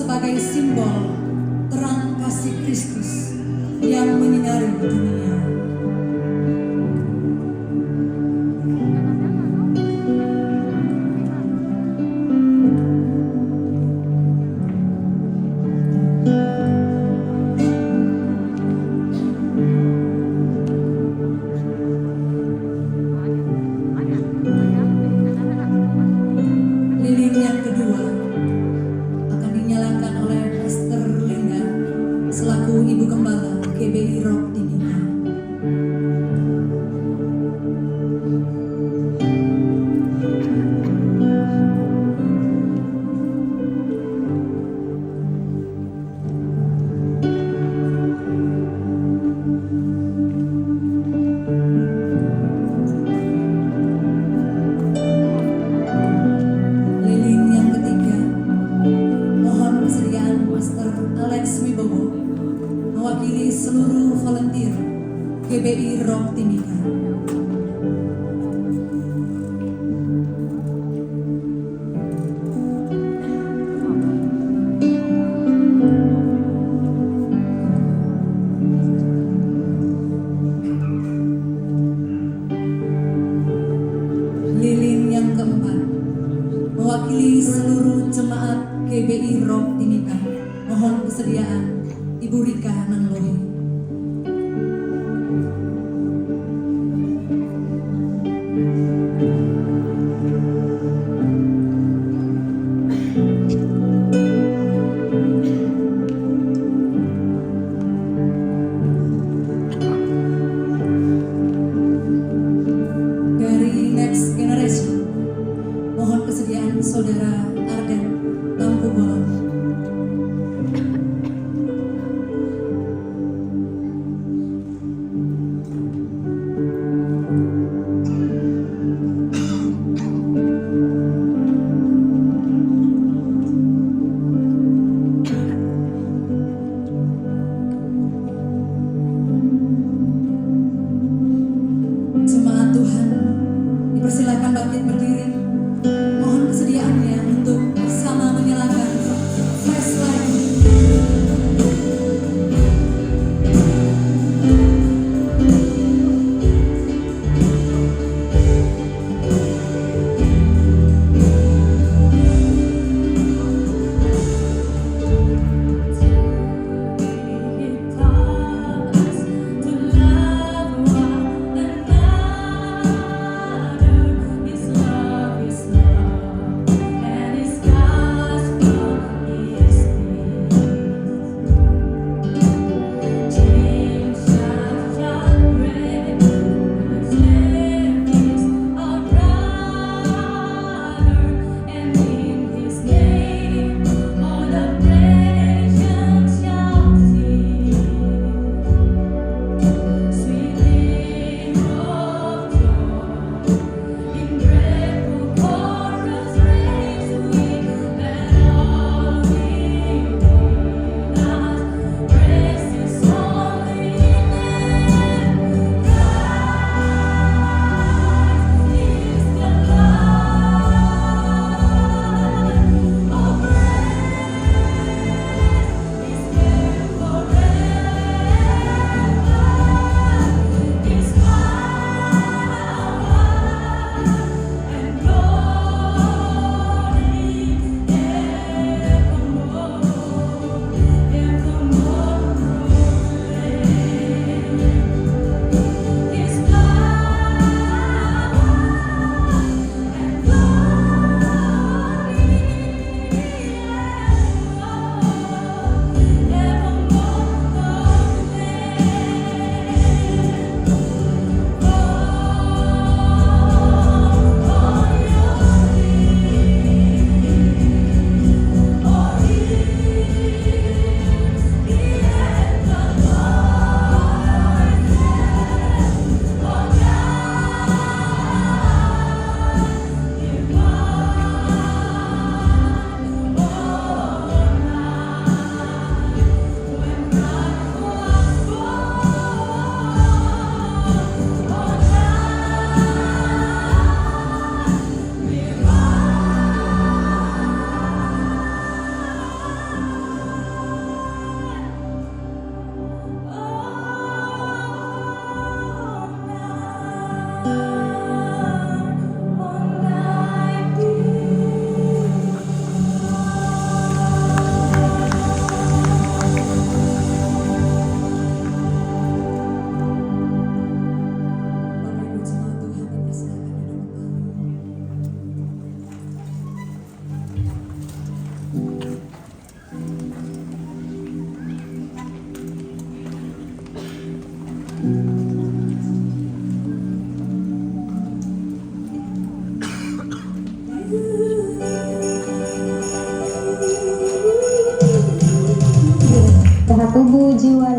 sebagai simbol terang kasih Kristus yang menyinari dunia. Ibu Gembala GBI Rock Timika. Lilin yang ketiga, mohon kesediaan Master Alex Wibowo mewakili seluruh volunteer GBI Rock Timika. Lilin yang keempat, mewakili seluruh jemaat GBI Rock Timika, mohon kesediaan Ibu Rika Nanglohi. Dari Next Generation, mohon kesediaan Saudara Arden Lampu Bolon.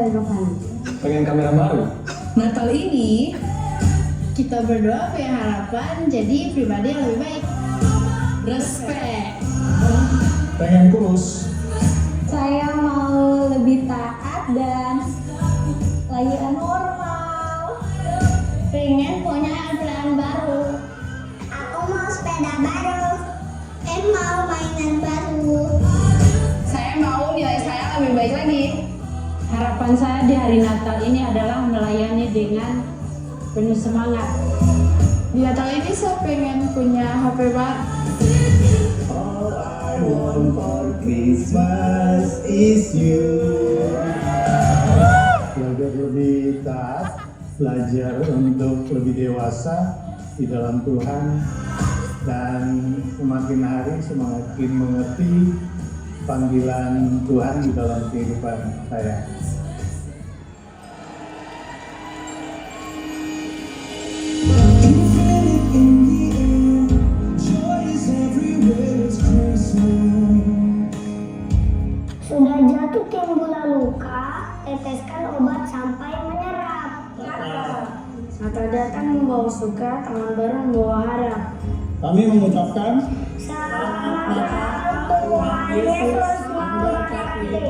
dari Rohani. Pengen kamera baru? Natal ini Kita berdoa punya harapan jadi pribadi yang lebih baik. respect. Pengen kurus? Saya mau lebih taat dan lahiran normal. Pengen punya handphone baru. Aku mau sepeda baru. Mau mainan baru. Saya mau nilai saya lebih baik lagi. Harapan saya di hari Natal ini adalah melayani dengan penuh semangat. Di Natal ini saya pengen punya HP baru. All I want for Christmas is you. Belajar lebih taat, belajar untuk lebih dewasa di dalam Tuhan, dan semakin hari semakin mengerti panggilan Tuhan di dalam kehidupan saya. Sudah jatuh timbul luka, teteskan obat sampai menyerap. Natal datang membawa suka, tangan baru membawa harap. Kami mengucapkan Selamat Tuhan Yesus memberkati.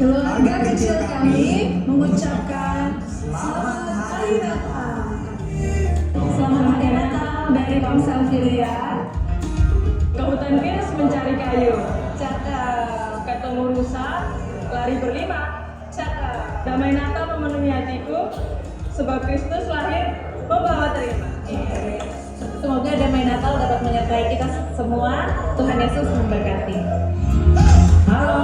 Keluarga kecil kami mengucapkan selamat hari Natal. Selamat Hari Natal dari Komsel Filia. Kehutan Kins mencari kayu. Cakep. Ketemu rusa, lari berlima. Cakep. Damai Natal memenuhi hatiku, sebab Kristus lahir membawa terima. Semoga damai Natal dapat menyertai kita semua. Tuhan Yesus memberkati. Halo,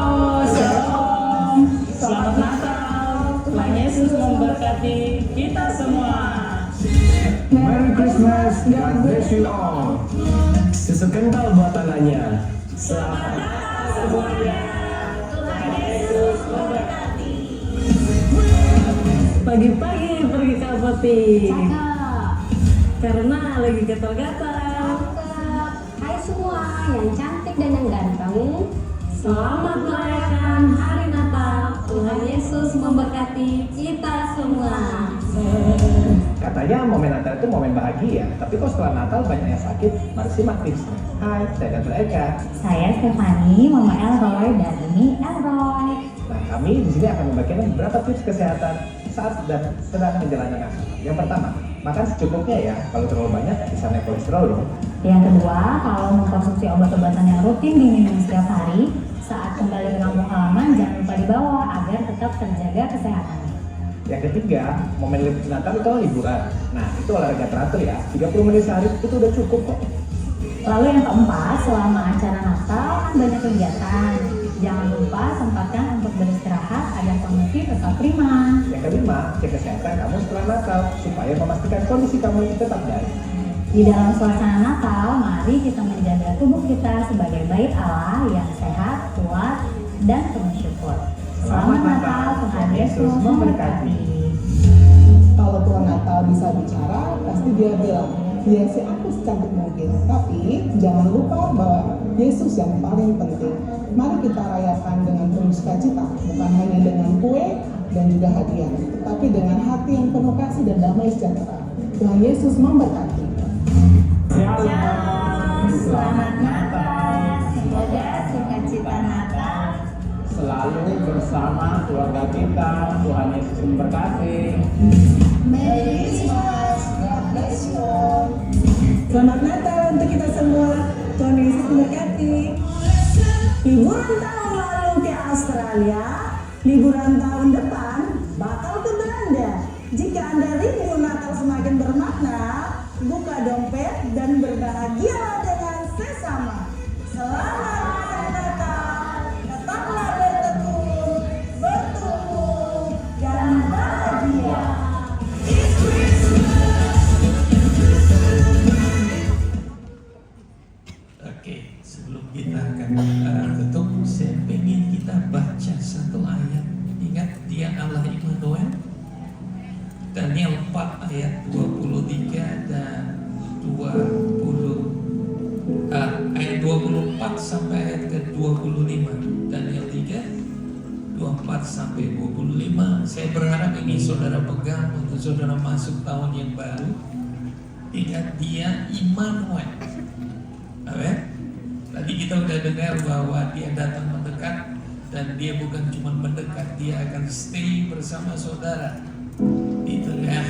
Shalom. Selamat Natal. Tuhan Yesus memberkati kita semua. Merry Christmas, God bless you all. Susu kental buatannya. Selamat Natal semuanya. Tuhan Yesus memberkati. Pagi-pagi pergi ke apotek Cakep. karena lagi gatal-gatal. Cakep. Hai semua yang cantik dan yang ganteng. Selamat merayakan Hari Natal. Tuhan Yesus memberkati kita semua. Katanya momen Natal itu momen bahagia, tapi kok setelah Natal banyak yang sakit? Mari simak tipsnya. Hai, saya Dr. Eka. Saya Stefani, Mama Elroy, dan ini Elroy. Nah, kami di sini akan membagikan beberapa tips kesehatan saat sedang menjalani Natal. Yang pertama, makan secukupnya ya. Kalau terlalu banyak bisa naik kolesterol loh. Yang kedua, kalau mengkonsumsi obat-obatan yang rutin diminum setiap hari, saat kembali ke kampung halaman jangan lupa dibawa agar tetap terjaga kesehatannya. Yang ketiga, momen Natal itu liburan. Nah, itu olahraga teratur ya. 30 menit sehari itu udah cukup kok. Lalu yang keempat, selama acara Natal kan banyak kegiatan. Jangan lupa sempatkan untuk beristirahat agar kondisi tetap prima. Yang kelima, cek kesehatan kamu setelah Natal supaya memastikan kondisi kamu tetap baik. Di dalam suasana Natal, mari kita menjaga tubuh kita sebagai bait Allah yang sehat, kuat, dan penuh syukur. Selamat Natal, Tuhan Yesus memberkati. Kalau Tuhan Natal bisa bicara, pasti dia bilang, ya sih aku secantik mungkin. Tapi jangan lupa bahwa Yesus yang paling penting. Mari kita rayakan dengan penuh sukacita, bukan hanya dengan kue dan juga hadiah, tetapi dengan hati yang penuh kasih dan damai sejahtera. Tuhan Yesus memberkati. Shalom, selamat Natal. Semoga sukacita Natal Selalu bersama keluarga kita. Tuhan Yesus memberkati. Merry Christmas, God bless you all. Selamat Natal untuk kita semua. Tuhan Yesus memberkati. Liburan tahun lalu ke Australia, liburan tahun depan bakal ke Belanda. Jika Anda rindu Natal semakin bermakna, buka dompet dan berbahagialah dengan sesama. Selamat Hari Natal, tetaplah bertumbuh, dan bahagia. Oke, sebelum kita akan tutup, saya ingin kita baca satu ayat. Ingat, Dia Allah Immanuel. Daniel 4 ayat 23 dan 20 ayat 24 sampai ayat ke-25. Daniel 3 24 sampai 25. Saya berharap ini saudara pegang untuk saudara masuk tahun yang baru. Ingat dia Immanuel. Amin. Tadi kita udah dengar bahwa dia datang mendekat, dan dia bukan cuma mendekat, dia akan stay bersama saudara di tengah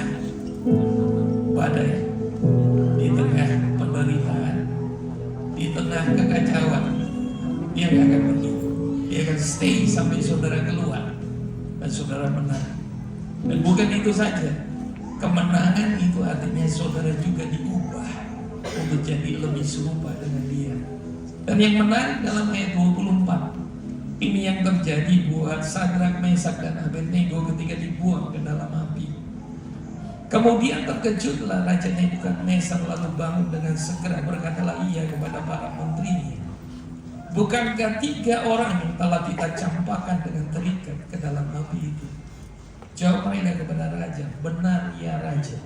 badai, di tengah penderitaan, di tengah kekacauan. Dia gak akan pergi, dia akan stay sampai saudara keluar dan saudara menang. Dan bukan itu saja, kemenangan itu artinya saudara juga diubah untuk jadi lebih serupa dengan dia. Dan yang menarik dalam ayat 24, ini yang terjadi buat Sadrak, Mesak, dan Abednego ketika dibuang ke dalam api. Kemudian terkejutlah Raja Nebukadnezar, lalu bangun dengan segera berkatalah ia kepada para menterinya, bukankah 3 orang yang telah kita campakkan dengan terikat ke dalam api itu? Jawab mereka kepada raja, benar ya raja.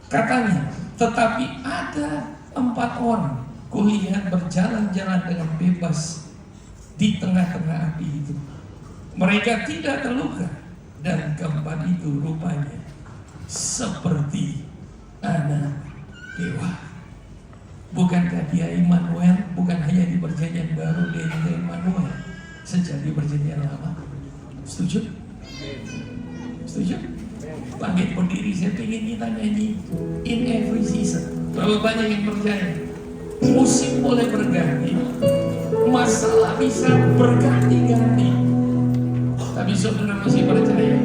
Katanya, tetapi ada 4 orang kulihat berjalan-jalan dengan bebas di tengah-tengah api itu. Mereka tidak terluka, dan keempat itu rupanya seperti anak dewa. Bukankah dia Immanuel? Bukan hanya di perjanjian baru dia juga Immanuel, sejak di perjanjian lama. Setuju? Setuju? Bangkit berdiri, saya ingin kita nyanyi In Every Season. Berapa banyak yang percaya? Musim boleh berganti, masalah bisa berganti-ganti, tapi saudara masih percaya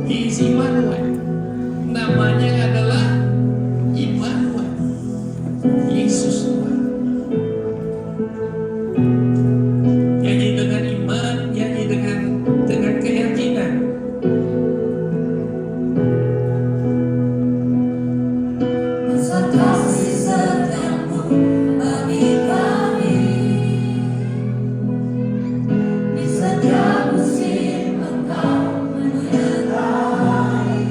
He is Immanuel. Namanya adalah Immanuel, Yesus Tuhan. Nyanyi dengan iman, nyanyi dengan keyakinan. Masa kasih setiamu bagi kami, di setiap musim Engkau menyertai.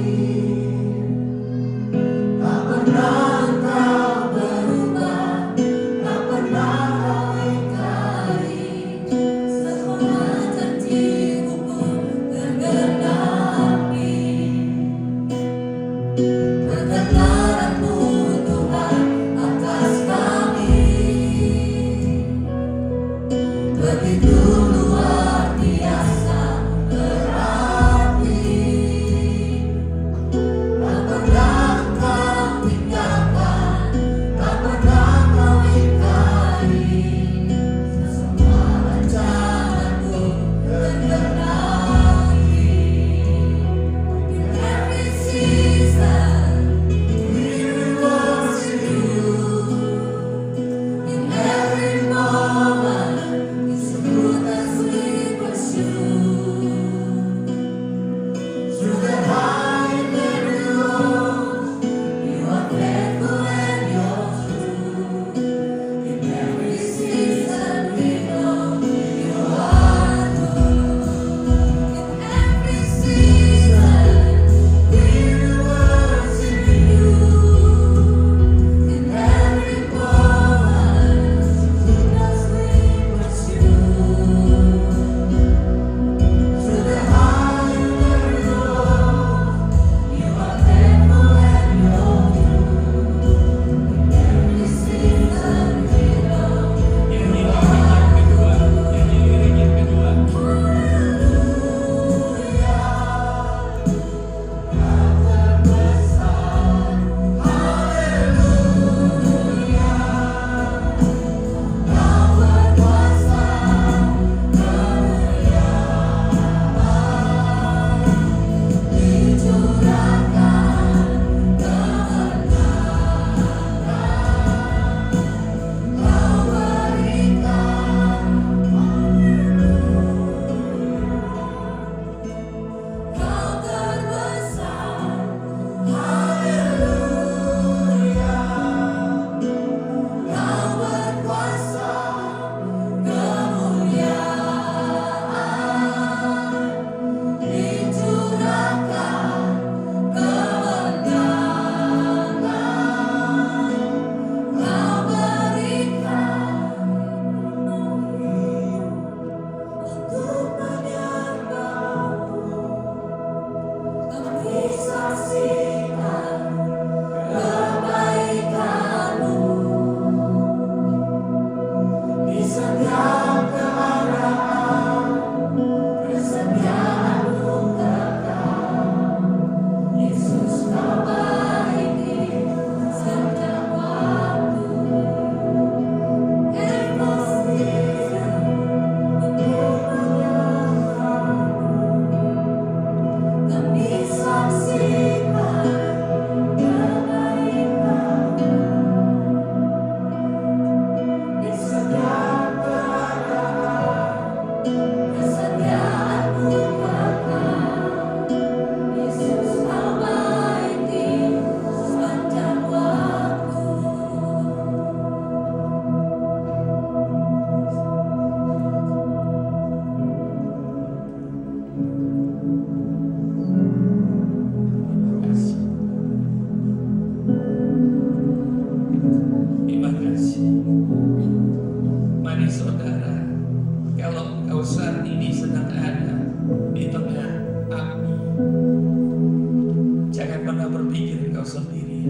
berpikir engkau sendiri.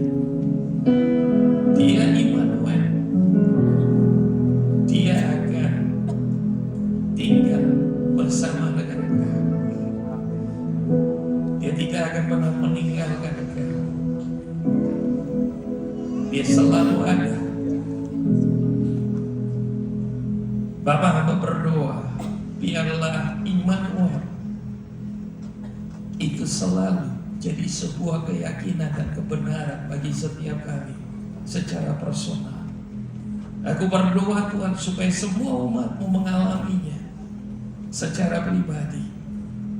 Dia Immanuel. Dia akan tinggal bersama dengan engkau. Dia tidak akan pernah meninggalkan engkau. Dia selalu ada. Bapa, hamba berdoa, biarlah Immanuel itu selalu jadi sebuah keyakinan dan kebenaran bagi setiap kami secara personal. Aku berdoa Tuhan supaya semua umat-Mu mengalaminya secara pribadi,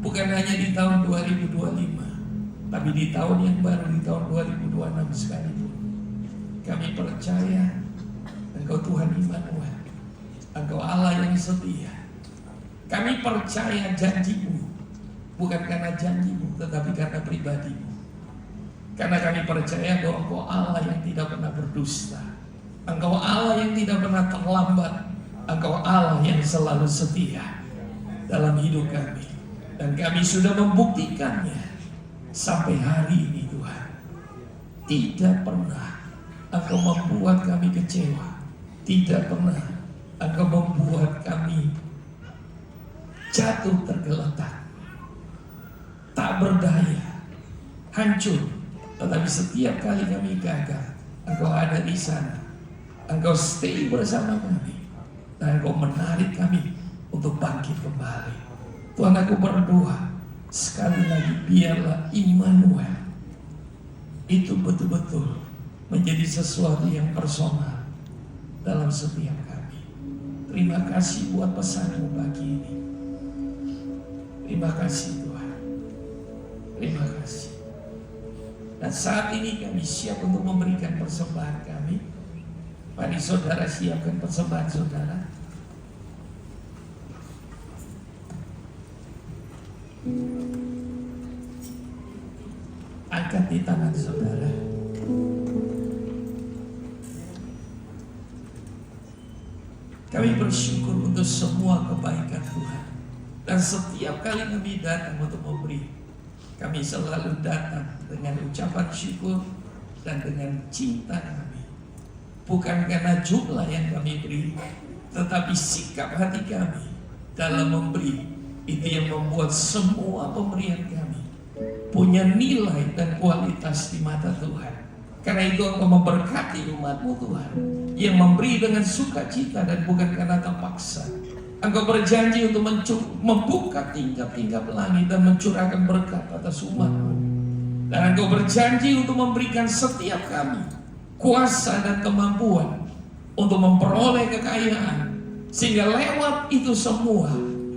bukan hanya di tahun 2025, tapi di tahun yang baru, di tahun 2026 sekalipun. Kami percaya Engkau Tuhan Immanuel, Engkau Allah yang setia. Kami percaya janji-Mu, bukan karena janji-Mu, tetapi karena pribadi-Mu. Karena kami percaya bahwa Engkau Allah yang tidak pernah berdusta, Engkau Allah yang tidak pernah terlambat, Engkau Allah yang selalu setia dalam hidup kami. Dan kami sudah membuktikannya sampai hari ini Tuhan. Tidak pernah Engkau membuat kami kecewa, tidak pernah Engkau membuat kami jatuh tergeletak, tak berdaya, hancur. Tetapi setiap kali kami gagal, Engkau ada di sana. Engkau stay bersama kami, dan Engkau menarik kami untuk bangkit kembali. Tuhan, aku berdoa sekali lagi, biarlah Immanuel itu betul-betul menjadi sesuatu yang personal dalam setiap kami. Terima kasih buat pesan-Mu pagi ini. Terima kasih Tuhan. Terima kasih. Dan saat ini kami siap untuk memberikan persembahan kami. Mari saudara siapkan persembahan saudara. Angkat di tangan saudara. Kami bersyukur untuk semua kebaikan Tuhan. Dan setiap kali kami datang untuk memberi, kami selalu datang dengan ucapan syukur dan dengan cinta kami. Bukan karena jumlah yang kami beri, tetapi sikap hati kami dalam memberi. Itu yang membuat semua pemberian kami punya nilai dan kualitas di mata Tuhan. Karena itu Engkau memberkati umat-Mu Tuhan, yang memberi dengan sukacita dan bukan karena terpaksa. Engkau berjanji untuk membuka tingkap-tingkap langit dan mencurahkan berkat atas umat-Mu. Dan Engkau berjanji untuk memberikan setiap kami kuasa dan kemampuan untuk memperoleh kekayaan, sehingga lewat itu semua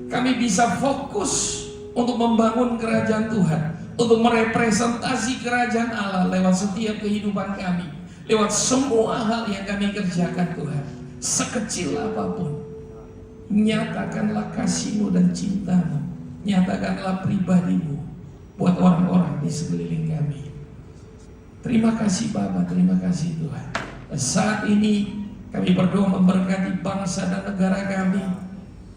kami bisa fokus untuk membangun kerajaan Tuhan, untuk merepresentasi kerajaan Allah lewat setiap kehidupan kami, lewat semua hal yang kami kerjakan Tuhan. Sekecil apapun, nyatakanlah kasih-Mu dan cinta-Mu, nyatakanlah pribadi-Mu buat orang-orang di sekeliling kami. Terima kasih Bapa, terima kasih Tuhan. Saat ini kami berdoa memberkati bangsa dan negara kami,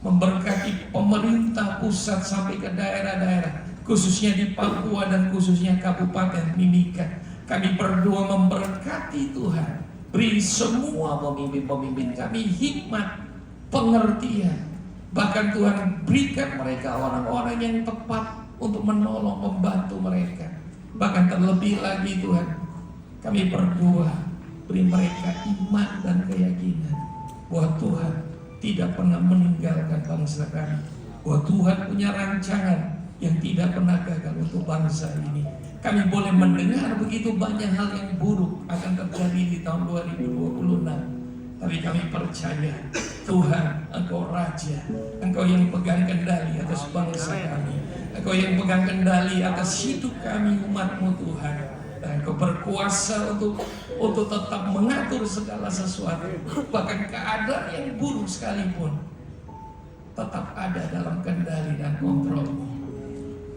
memberkati pemerintah pusat sampai ke daerah-daerah, khususnya di Papua dan khususnya Kabupaten Mimika. Kami berdoa memberkati Tuhan, beri semua pemimpin-pemimpin kami hikmat, pengertian, bahkan Tuhan berikan mereka orang-orang yang tepat untuk menolong, membantu mereka. Bahkan terlebih lagi Tuhan, kami berdoa beri mereka iman dan keyakinan bahwa Tuhan tidak pernah meninggalkan bangsa kami, bahwa Tuhan punya rancangan yang tidak pernah gagal untuk bangsa ini. Kami boleh mendengar begitu banyak hal yang buruk akan terjadi di tahun 2026, tapi kami percaya Tuhan, Engkau Raja, Engkau yang pegang kendali atas bangsa kami, Engkau yang pegang kendali atas hidup kami umat-Mu Tuhan. Dan Engkau berkuasa untuk tetap mengatur segala sesuatu, bahkan keadaan yang buruk sekalipun tetap ada dalam kendali dan kontrol-Mu.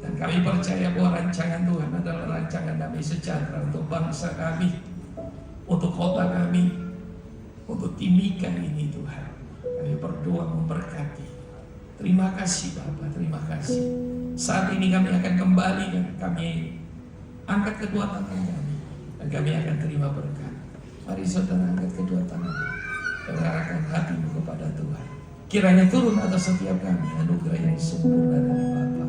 Dan kami percaya bahwa rancangan Tuhan adalah rancangan damai sejahtera untuk bangsa kami, untuk kota kami, untuk Timika ini Tuhan. Kami berdoa memberkati. Terima kasih Bapa, terima kasih. Saat ini kami akan kembali dan kami angkat kedua tangan kami. dan kami akan terima berkat. Mari saudara angkat kedua tangan dan arahkan hatimu kepada Tuhan. Kiranya turun atas setiap kami anugerah yang sempurna dari Bapa,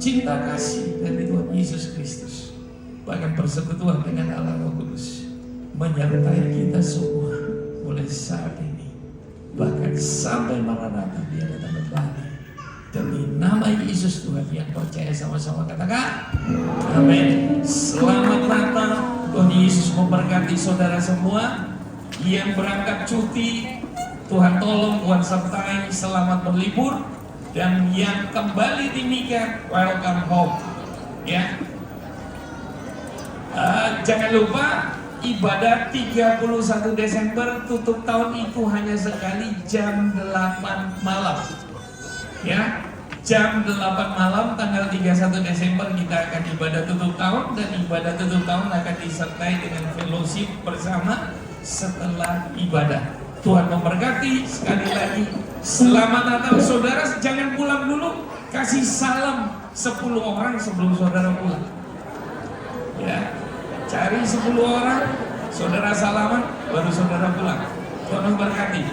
cinta kasih dari Tuhan Yesus Kristus, bahkan persekutuan dengan Allah Roh Kudus menyertai kita semua mulai saat ini bahkan sampai Maranatha Dia datang kembali. Demi nama Yesus Tuhan, yang percaya sama-sama katakan amin. Selamat Natal. Tuhan Yesus memberkati saudara semua yang berangkat cuti. Tuhan tolong, Tuhan sertai, selamat berlibur. Dan yang kembali di Mika, welcome home. Ya, jangan lupa ibadah 31 Desember tutup tahun itu hanya sekali jam 8 malam. Ya, jam 8 malam tanggal 31 Desember kita akan ibadah tutup tahun, dan ibadah tutup tahun akan disertai dengan fellowship bersama setelah ibadah. Tuhan memberkati. Sekali lagi selamat Natal. Saudara jangan pulang dulu, kasih salam 10 orang sebelum saudara pulang. Ya, cari 10 orang, saudara salaman, baru saudara pulang. Tuhan memberkati.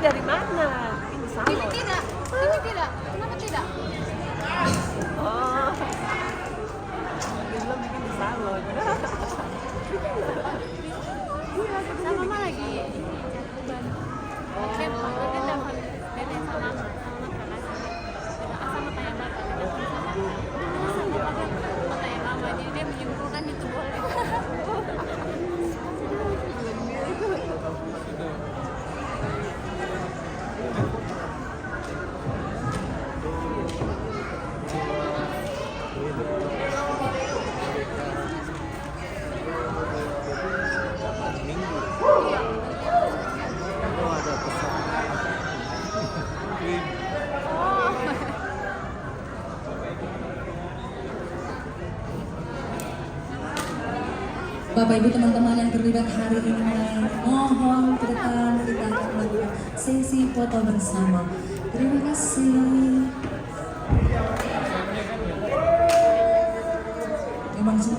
dari mana? Ini salon. Ini tidak. Ini tidak. Kenapa tidak? Oh. Dia bilang bikin di salon. Sama mama lagi. Oke, Pak. Nanti telepon nenek sama mama. Sama kayak bapak. Sama bapak kayak mama. Jadi dia menyimpulkan itu boleh. Bapak Ibu teman-teman yang terlibat hari ini, mohon ke depan kita akan melakukan sesi foto bersama. Terima kasih. Memang sih.